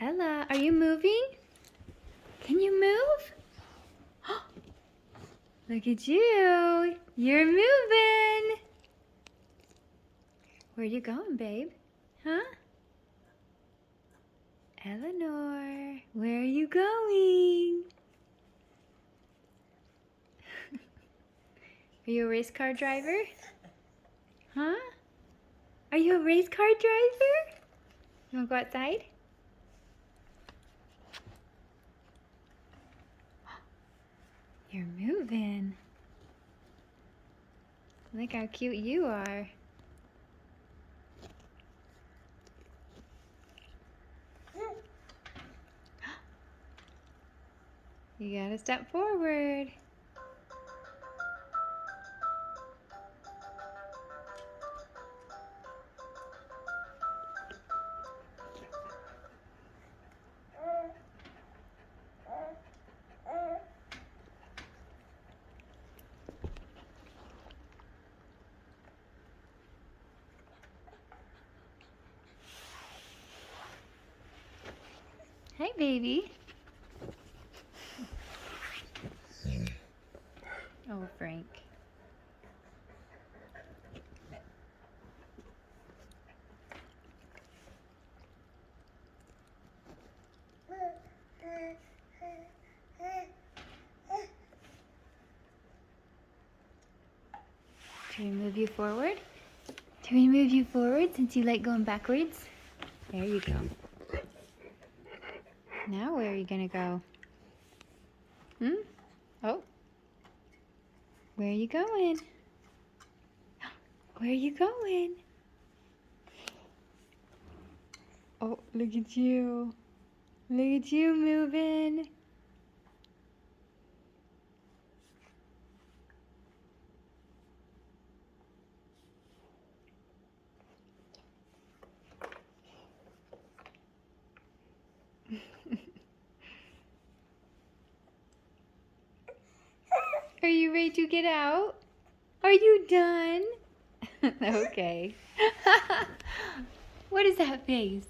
Ella, are you moving? Can you move? Look at you. You're moving. Where you going, babe? Huh? Eleanor, where are you going? Are you a race car driver? Huh? Are you a race car driver? You want to go outside? You're moving. Look how cute you are. You gotta step forward. Hi, baby. Oh, Frank. Should we move you forward? Should we move you forward since you like going backwards? There you go. Now where are you gonna go? Oh. Where are you going? Where are you going? Oh, look at you. Look at you moving. Are you ready to get out? Are you done? Okay. What is that face?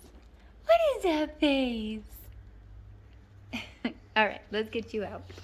What is that face? All right, let's get you out.